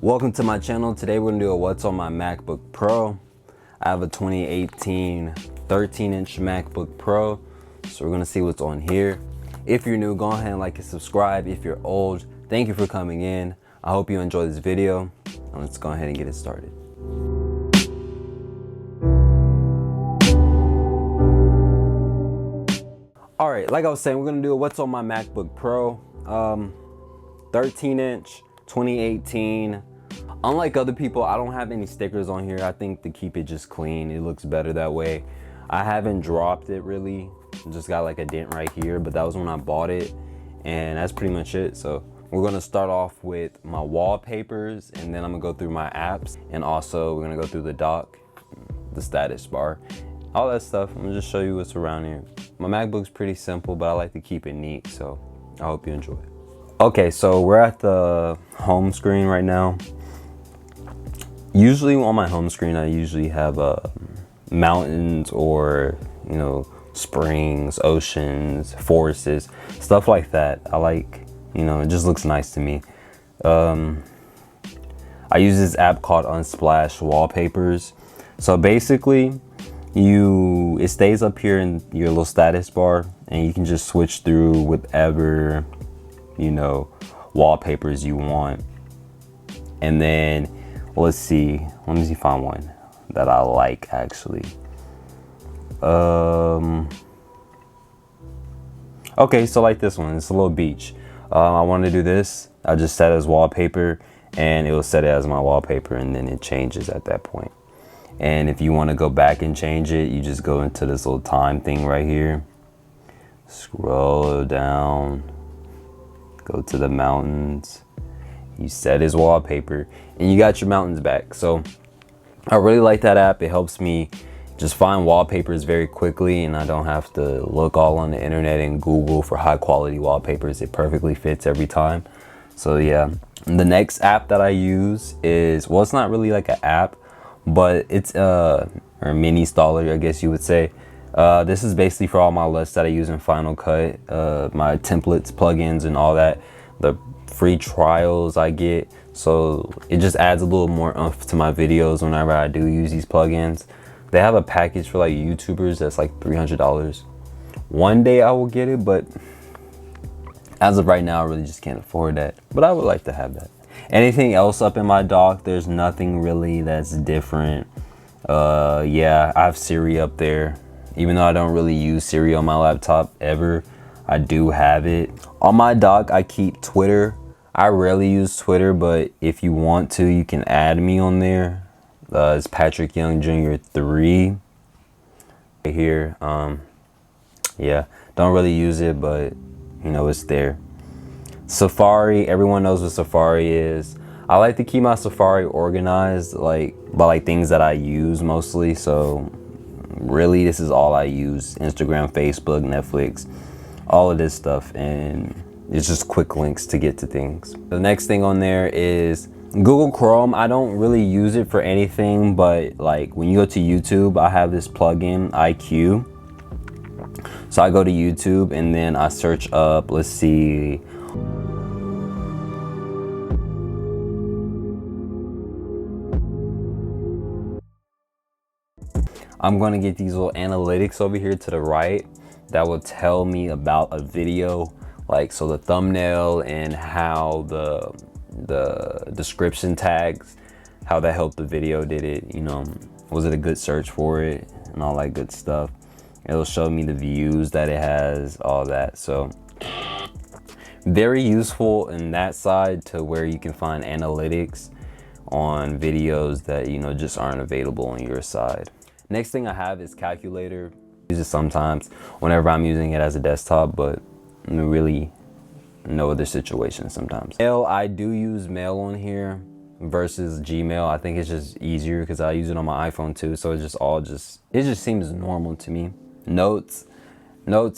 Welcome to my channel. Today we're gonna do a what's on my MacBook Pro. I have a 2018 13-inch MacBook Pro, so we're gonna see what's on here. If you're new, go ahead and like and subscribe. If you're old, thank you for coming in. I hope you enjoy this video, and let's go ahead and get it started. All right, like I was saying, we're gonna do a what's on my MacBook Pro. 13-inch, 2018. Unlike other people, I don't have any stickers on here. I think to keep it just clean, it looks better that way. I haven't dropped it really. Just got like a dent right here, but that was when I bought it, and that's pretty much it. So we're gonna start off with my wallpapers, and then I'm gonna go through my apps, and also we're gonna go through the dock, the status bar, all that stuff. I'm gonna just show you what's around here. My MacBook's pretty simple, but I like to keep it neat, so I hope you enjoy it. Okay, so we're at the home screen right now. Usually on my home screen, I usually have mountains or, you know, springs, oceans, forests, stuff like that. I like, you know, it just looks nice to me. I use this app called Unsplash Wallpapers. So basically, it stays up here in your little status bar, and you can just switch through whatever, you know, wallpapers you want. And then let's see, let me find one that I like actually. Okay, so like this one, it's a little beach. I want to do this. I just set it as wallpaper, and it will set it as my wallpaper, and then it changes at that point. And if you want to go back and change it, you just go into this little time thing right here, scroll down, go to the mountains, you set as wallpaper, and you got your mountains back. So I really like that app. It helps me just find wallpapers very quickly, and I don't have to look all on the internet and Google for high quality wallpapers. It perfectly fits every time. So yeah, the next app that I use is, well, it's not really like an app, but it's or a mini installer, I guess you would say. This is basically for all my lists that I use in Final Cut, my templates, plugins, and all that, the free trials I get. So it just adds a little more oomph to my videos whenever I do use these plugins. They have a package for like YouTubers that's like $300. One day I will get it, but as of right now, I really just can't afford that. But I would like to have that. Anything else up in my dock, there's nothing really that's different. Yeah, I have Siri up there. Even though I don't really use Siri on my laptop ever, I do have it. On my dock, I keep Twitter. I rarely use Twitter, but if you want to, you can add me on there. It's Patrick Young Jr. 3 right here. Yeah, don't really use it, but you know, it's there. Safari, everyone knows what Safari is. I like to keep my Safari organized, like by like things that I use mostly. So really, this is all I use: Instagram, Facebook, Netflix, all of this stuff, and it's just quick links to get to things. The next thing on there is Google Chrome. I don't really use it for anything, but like when you go to YouTube, I have this plugin, IQ. So I go to YouTube, and then I search up, let's see, I'm gonna get these little analytics over here to the right that will tell me about a video, like so the thumbnail and how the description tags, how that helped the video. Did it, you know, was it a good search for it, and all that good stuff. It'll show me the views that it has, all that. So very useful in that side, to where you can find analytics on videos that, you know, just aren't available on your side. Next thing I have is calculator. I use it sometimes whenever I'm using it as a desktop, but really no other situation sometimes. Mail, I do use Mail on here versus Gmail. I think it's just easier because I use it on my iPhone too, so it just seems normal to me. Notes,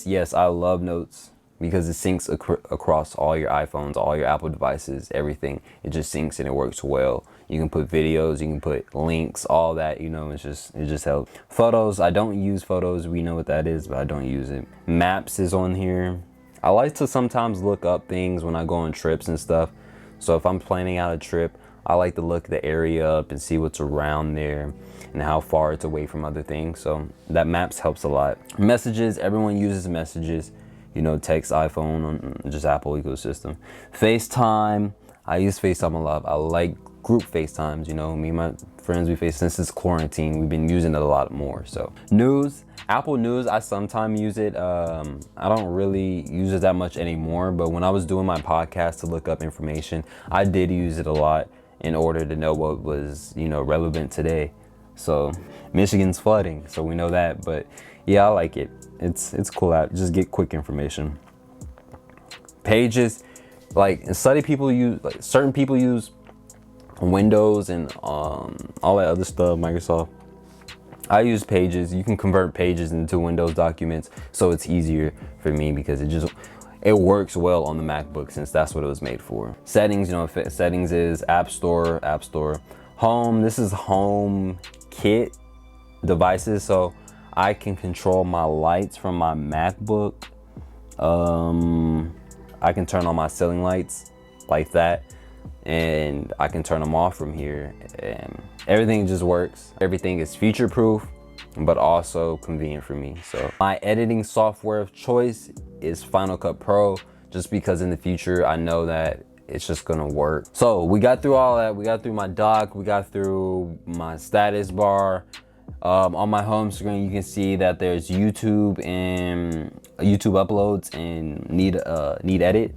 yes, I love Notes because it syncs across all your iPhones, all your Apple devices, everything. It just syncs and it works well. You can put videos, you can put links, all that, you know, it just helps. Photos, I don't use Photos. We know what that is, but I don't use it. Maps is on here. I like to sometimes look up things when I go on trips and stuff. So if I'm planning out a trip, I like to look the area up and see what's around there and how far it's away from other things. So that maps helps a lot. Messages, everyone uses messages, you know, text, iPhone, just Apple ecosystem. FaceTime, I use FaceTime a lot. I like group FaceTimes, you know, me and my friends, we face since it's quarantine, we've been using it a lot more. So news, Apple News, I sometimes use it. I don't really use it that much anymore, but when I was doing my podcast to look up information, I did use it a lot in order to know what was, you know, relevant today. So Michigan's flooding, so we know that, but yeah, I like it. It's cool app, just get quick information. Pages, like certain people use Windows and all that other stuff, Microsoft. I use Pages. You can convert Pages into Windows documents, so it's easier for me because it works well on the MacBook since that's what it was made for. Settings, you know, settings is App Store. Home, this is Home Kit devices, so I can control my lights from my MacBook. I can turn on my ceiling lights like that, and I can turn them off from here, and everything just works. Everything is future proof, but also convenient for me. So my editing software of choice is Final Cut Pro, just because in the future I know that it's just gonna work. So we got through all that. We got through my dock, we got through my status bar. On my home screen, you can see that there's YouTube and YouTube uploads and need edit.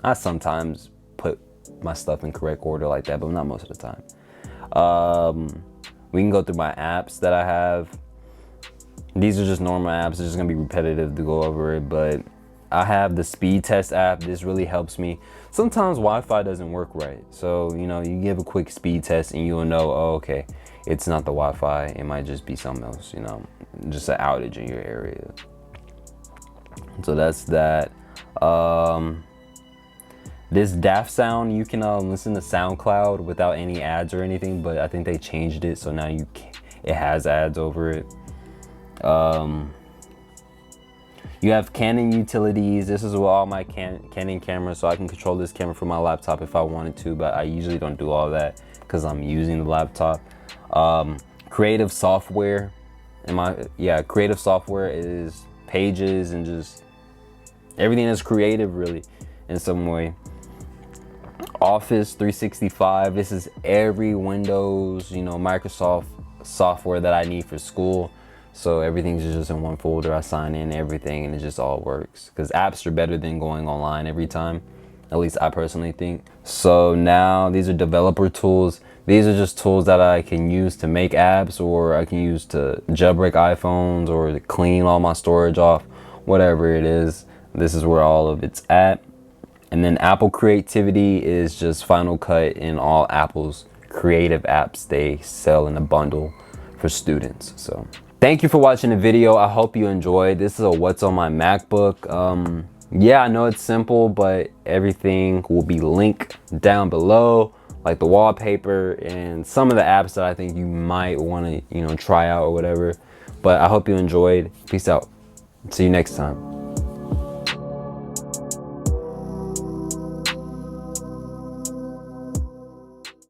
I sometimes put my stuff in correct order like that, but not most of the time. We can go through my apps that I have. These are just normal apps. It's just gonna be repetitive to go over it, but I have the speed test app. This really helps me. Sometimes Wi-Fi doesn't work right, so you know, you give a quick speed test and you'll know, oh, okay, it's not the Wi-Fi, it might just be something else, you know, just an outage in your area. So that's that. This Daft sound, you can listen to SoundCloud without any ads or anything, but I think they changed it, so now it has ads over it. You have Canon utilities. This is with all my Canon cameras, so I can control this camera from my laptop if I wanted to, but I usually don't do all that because I'm using the laptop. Creative software. Creative software is Pages and just everything that's creative, really, in some way. Office 365. This is every Windows, you know, Microsoft software that I need for school. So everything's just in one folder. I sign in everything and it just all works, because apps are better than going online every time. At least I personally think. So now these are developer tools. These are just tools that I can use to make apps, or I can use to jailbreak iPhones, or to clean all my storage off, whatever it is. This is where all of it's at. And then Apple Creativity is just Final Cut and all Apple's creative apps they sell in a bundle for students. So thank you for watching the video. I hope you enjoyed. This is a what's on my MacBook. Yeah, I know it's simple, but everything will be linked down below, like the wallpaper and some of the apps that I think you might want to, you know, try out or whatever. But I hope you enjoyed. Peace out. See you next time.